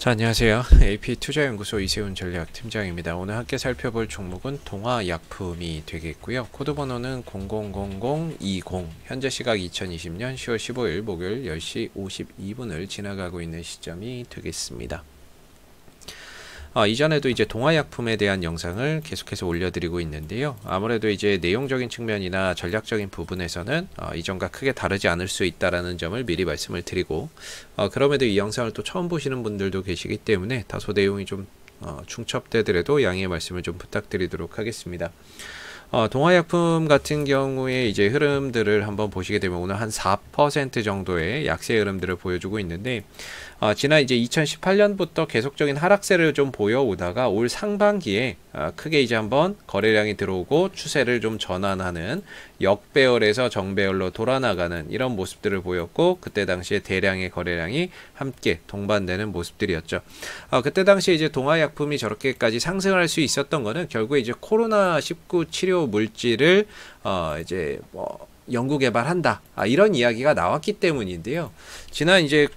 자, 안녕하세요. AP투자연구소 이세훈 전략팀장입니다. 오늘 함께 살펴볼 종목은 동화약품이 되겠고요. 코드번호는 000020, 현재 시각 2020년 10월 15일 목요일 10시 52분을 지나가고 있는 시점이 되겠습니다. 이전에도 이제 동화약품에 대한 영상을 계속해서 올려드리고 있는데요. 아무래도 이제 내용적인 측면이나 전략적인 부분에서는 이전과 크게 다르지 않을 수 있다라는 점을 미리 말씀을 드리고, 그럼에도 이 영상을 또 처음 보시는 분들도 계시기 때문에 다소 내용이 좀 중첩되더라도 양해의 말씀을 좀 부탁드리도록 하겠습니다. 동화약품 같은 경우에 이제 흐름들을 한번 보시게 되면 오늘 한 4% 정도의 약세 흐름들을 보여주고 있는데, 지난 이제 2018년부터 계속적인 하락세를 좀 보여오다가 올 상반기에 크게 이제 한번 거래량이 들어오고 추세를 좀 전환하는 역배열에서 정배열로 돌아나가는 이런 모습들을 보였고, 그때 당시에 대량의 거래량이 함께 동반되는 모습들이었죠. 그때 당시에 이제 동화약품이 저렇게까지 상승할 수 있었던 거는 결국에 이제 코로나19 치료 물질을 이제 뭐 연구 개발한다, 이런 이야기가 나왔기 때문인데요. 지난 이제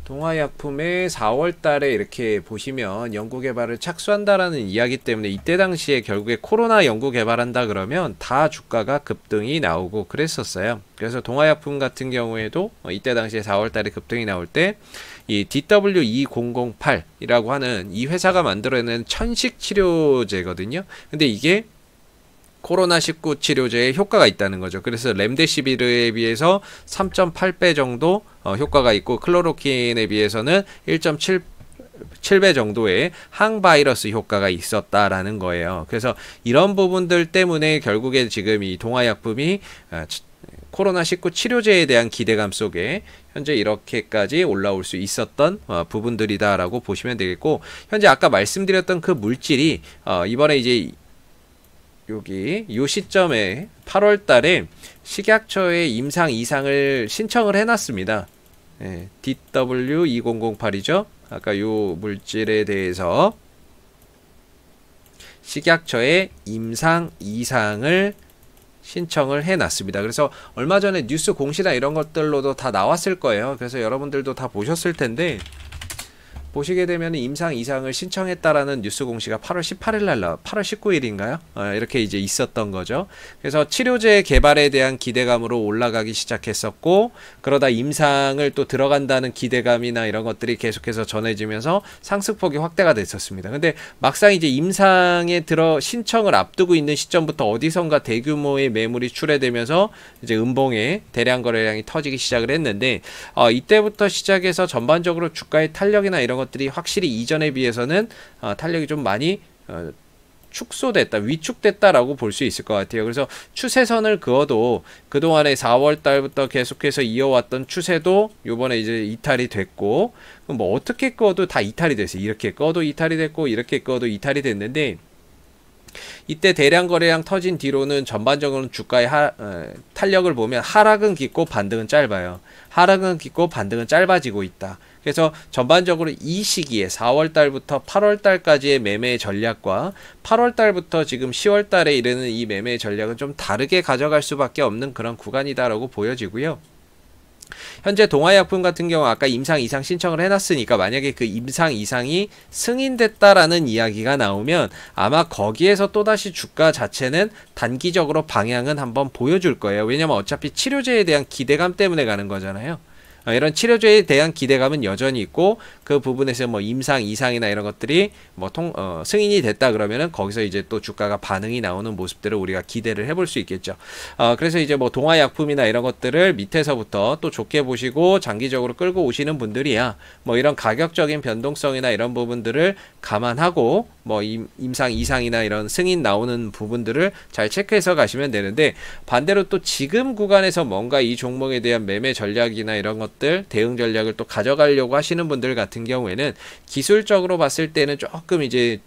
동화약품의 4월 달에 이렇게 보시면 연구개발을 착수한다라는 이야기 때문에 이때 당시에 결국에 코로나 연구개발한다 그러면 다 주가가 급등이 나오고 그랬었어요. 그래서 동화약품 같은 경우에도 이때 당시에 4월 달에 급등이 나올 때 이 DW2008이라고 하는 이 회사가 만들어낸 천식 치료제거든요. 근데 이게 코로나19 치료제에 효과가 있다는 거죠. 그래서 렘데시비르에 비해서 3.8배 정도 효과가 있고, 클로로킨에 비해서는 1.7배 정도의 항바이러스 효과가 있었다라는 거예요. 그래서 이런 부분들 때문에 결국에 지금 이 동화약품이 코로나19 치료제에 대한 기대감 속에 현재 이렇게까지 올라올 수 있었던 부분들이다라고 보시면 되겠고, 현재 아까 말씀드렸던 그 물질이 이번에 이제 여기 요 시점에 8월 달에 식약처에 임상 이상을 신청을 해놨습니다. DW2008이죠. 아까 요 물질에 대해서 식약처에 임상 이상을 신청을 해놨습니다. 그래서 얼마 전에 뉴스 공시나 이런 것들로도 다 나왔을 거예요. 그래서 여러분들도 다 보셨을 텐데, 보시게 되면 임상 이상을 신청했다라는 뉴스 공시가 8월 18일 날 8월 19일인가요? 이렇게 이제 있었던 거죠. 그래서 치료제 개발에 대한 기대감으로 올라가기 시작했었고, 그러다 임상을 또 들어간다는 기대감이나 이런 것들이 계속해서 전해지면서 상승폭이 확대가 됐었습니다. 근데 막상 이제 임상에 신청을 앞두고 있는 시점부터 어디선가 대규모의 매물이 출회되면서 이제 음봉에 대량 거래량이 터지기 시작을 했는데, 이때부터 시작해서 전반적으로 주가의 탄력이나 이런 것들이 확실히 이전에 비해서는 탄력이 좀 많이 축소됐다, 위축됐다라고 볼 수 있을 것 같아요. 그래서 추세선을 그어도 그동안에 4월 달부터 계속해서 이어왔던 추세도 요번에 이제 이탈이 됐고, 뭐 어떻게 꺼도 다 이탈이 됐어요. 이렇게 꺼도 이탈이 됐고, 이렇게 꺼도 이탈이 됐는데, 이때 대량 거래량 터진 뒤로는 전반적으로는 주가의 탄력을 보면 하락은 깊고 반등은 짧아요. 하락은 깊고 반등은 짧아지고 있다. 그래서 전반적으로 이 시기에 4월 달부터 8월 달까지의 매매 전략과 8월 달부터 지금 10월 달에 이르는 이 매매 전략은 좀 다르게 가져갈 수밖에 없는 그런 구간이다라고 보여지고요. 현재 동화약품 같은 경우 아까 임상 이상 신청을 해놨으니까 만약에 그 임상 이상이 승인됐다라는 이야기가 나오면 아마 거기에서 또다시 주가 자체는 단기적으로 방향은 한번 보여줄 거예요. 왜냐면 어차피 치료제에 대한 기대감 때문에 가는 거잖아요. 이런 치료제에 대한 기대감은 여전히 있고, 그 부분에서 뭐 임상 이상이나 이런 것들이 뭐 승인이 됐다 그러면은 거기서 이제 또 주가가 반응이 나오는 모습들을 우리가 기대를 해볼 수 있겠죠. 그래서 이제 뭐 동화약품이나 이런 것들을 밑에서부터 또 좋게 보시고 장기적으로 끌고 오시는 분들이야 뭐 이런 가격적인 변동성이나 이런 부분들을 감안하고 뭐 임상 이상이나 이런 승인 나오는 부분들을 잘 체크해서 가시면 되는데, 반대로 또 지금 구간에서 뭔가 이 종목에 대한 매매 전략이나 이런 것들 대응 전략을 또 가져가려고 하시는 분들 같은 경우에는 기술적으로 봤을 때는 조금 이제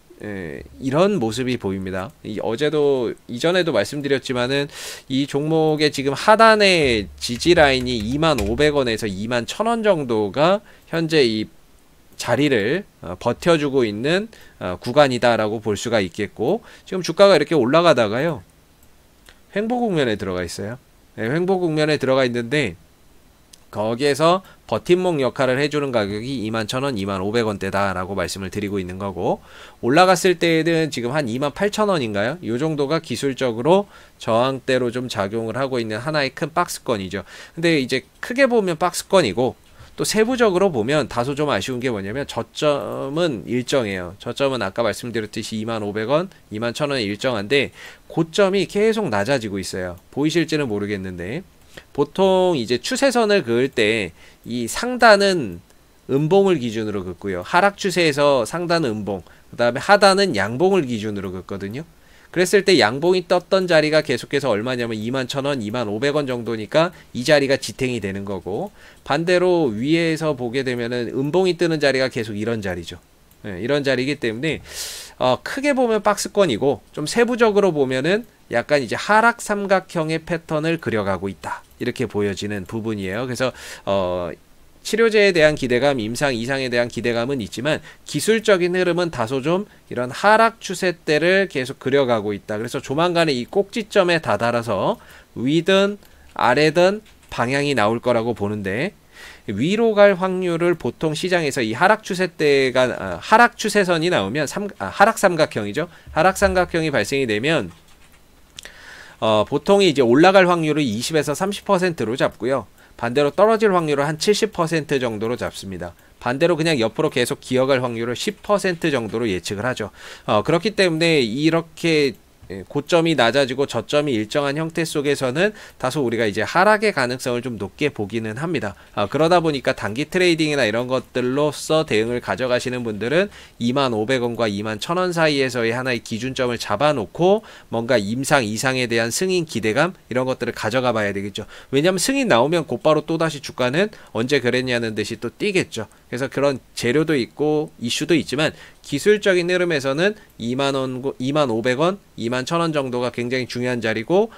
이런 모습이 보입니다. 이전에도 말씀드렸지만은 이 종목의 지금 하단의 지지 라인이 25,000원에서 21,000원 정도가 현재 이 자리를 버텨주고 있는 구간이다라고 볼 수가 있겠고, 지금 주가가 이렇게 올라가다가요 횡보 국면에 들어가 있어요. 횡보 국면에 들어가 있는데, 거기에서 버팀목 역할을 해주는 가격이 21,000원, 25,000원대다 라고 말씀을 드리고 있는 거고, 올라갔을 때는 지금 한 28,000원인가요? 이 정도가 기술적으로 저항대로 좀 작용을 하고 있는 하나의 큰 박스권이죠. 근데 이제 크게 보면 박스권이고, 또 세부적으로 보면 다소 좀 아쉬운 게 뭐냐면 저점은 일정해요. 저점은 아까 말씀드렸듯이 25,000원, 21,000원이 일정한데 고점이 계속 낮아지고 있어요. 보이실지는 모르겠는데, 보통 이제 추세선을 그을 때 이 상단은 음봉을 기준으로 긋고요. 하락 추세에서 상단은 음봉, 그 다음에 하단은 양봉을 기준으로 긋거든요. 그랬을 때 양봉이 떴던 자리가 계속해서 얼마냐면 21,000원, 25,000원 정도니까 이 자리가 지탱이 되는 거고, 반대로 위에서 보게 되면은 음봉이 뜨는 자리가 계속 이런 자리죠. 네, 이런 자리이기 때문에 크게 보면 박스권이고, 좀 세부적으로 보면은 약간 이제 하락 삼각형의 패턴을 그려가고 있다, 이렇게 보여지는 부분이에요. 그래서 치료제에 대한 기대감, 임상, 이상에 대한 기대감은 있지만 기술적인 흐름은 다소 좀 이런 하락 추세대를 계속 그려가고 있다. 그래서 조만간에 이 꼭지점에 다다라서 위든 아래든 방향이 나올 거라고 보는데, 위로 갈 확률을 보통 시장에서 이 하락 추세대가 하락 추세선이 나오면 하락 삼각형이죠. 하락 삼각형이 발생이 되면 보통이 이제 올라갈 확률을 20에서 30%로 잡고요. 반대로 떨어질 확률을 한 70% 정도로 잡습니다. 반대로 그냥 옆으로 계속 기어갈 확률을 10% 정도로 예측을 하죠. 그렇기 때문에 이렇게 고점이 낮아지고 저점이 일정한 형태 속에서는 다소 우리가 이제 하락의 가능성을 좀 높게 보기는 합니다. 그러다 보니까 단기 트레이딩이나 이런 것들로서 대응을 가져가시는 분들은 25,000원과 21,000원 사이에서의 하나의 기준점을 잡아놓고 뭔가 임상 이상에 대한 승인 기대감 이런 것들을 가져가 봐야 되겠죠. 왜냐하면 승인 나오면 곧바로 또다시 주가는 언제 그랬냐는 듯이 또 뛰겠죠. 그래서 그런 재료도 있고 이슈도 있지만 기술적인 흐름에서는 25,000원, 21,000원 정도가 굉장히 중요한 자리고,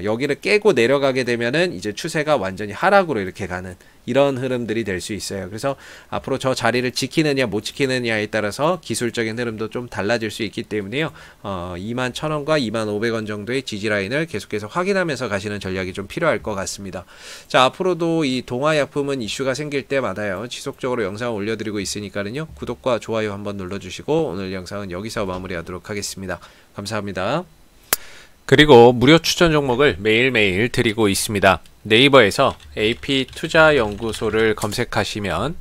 여기를 깨고 내려가게 되면은 이제 추세가 완전히 하락으로 이렇게 가는 이런 흐름들이 될 수 있어요. 그래서 앞으로 저 자리를 지키느냐 못 지키느냐에 따라서 기술적인 흐름도 좀 달라질 수 있기 때문에요. 21,000원과 25,000원 정도의 지지라인을 계속해서 확인하면서 가시는 전략이 좀 필요할 것 같습니다. 자, 앞으로도 이 동아약품은 이슈가 생길 때마다요, 지속적으로 영상을 올려드리고 있으니까는요, 구독과 좋아요 한번 눌러주시고 오늘 영상은 여기서 마무리하도록 하겠습니다. 감사합니다. 그리고 무료 추천 종목을 매일매일 드리고 있습니다. 네이버에서 AP투자연구소를 검색하시면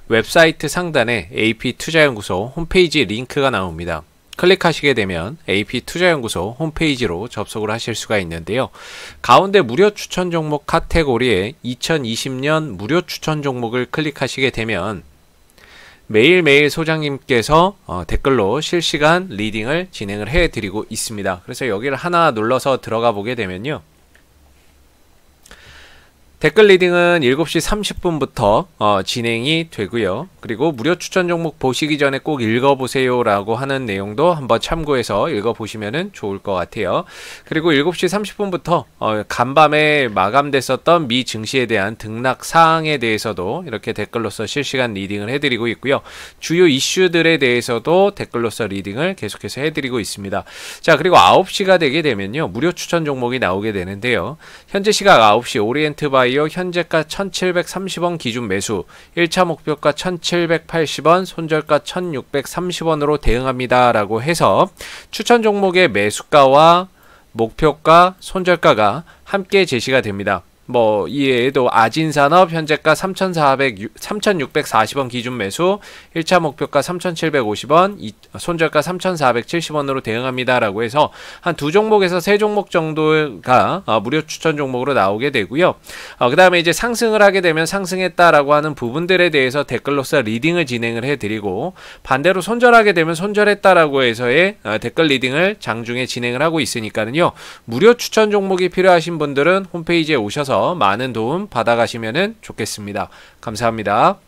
웹사이트 상단에 AP투자연구소 홈페이지 링크가 나옵니다. 클릭하시게 되면 AP투자연구소 홈페이지로 접속을 하실 수가 있는데요. 가운데 무료 추천 종목 카테고리에 2020년 무료 추천 종목을 클릭하시게 되면 매일매일 소장님께서 댓글로 실시간 리딩을 진행을 해드리고 있습니다. 그래서 여기를 하나 눌러서 들어가 보게 되면요, 댓글 리딩은 7시 30분부터 진행이 되고요. 그리고 무료 추천 종목 보시기 전에 꼭 읽어보세요 라고 하는 내용도 한번 참고해서 읽어보시면 좋을 것 같아요. 그리고 7시 30분부터 간밤에 마감됐었던 미 증시에 대한 등락 사항에 대해서도 이렇게 댓글로서 실시간 리딩을 해드리고 있고요. 주요 이슈들에 대해서도 댓글로서 리딩을 계속해서 해드리고 있습니다. 자, 그리고 9시가 되게 되면요, 무료 추천 종목이 나오게 되는데요. 현재 시각 9시 오리엔트 바이오 현재가 1,730원 기준 매수, 1차 목표가 1,780원, 손절가 1,630원으로 대응합니다 라고 해서 추천 종목의 매수가와 목표가, 손절가가 함께 제시가 됩니다. 이외에도 아진산업 현재가 3,640원 기준 매수, 1차 목표가 3,750원, 손절가 3,470원으로 대응합니다 라고 해서 한 두 종목에서 세 종목 정도가 무료 추천 종목으로 나오게 되고요. 그 다음에 이제 상승을 하게 되면 상승했다라고 하는 부분들에 대해서 댓글로서 리딩을 진행을 해드리고, 반대로 손절하게 되면 손절했다라고 해서의 댓글 리딩을 장중에 진행을 하고 있으니까는요, 무료 추천 종목이 필요하신 분들은 홈페이지에 오셔서 많은 도움 받아가시면 좋겠습니다. 감사합니다.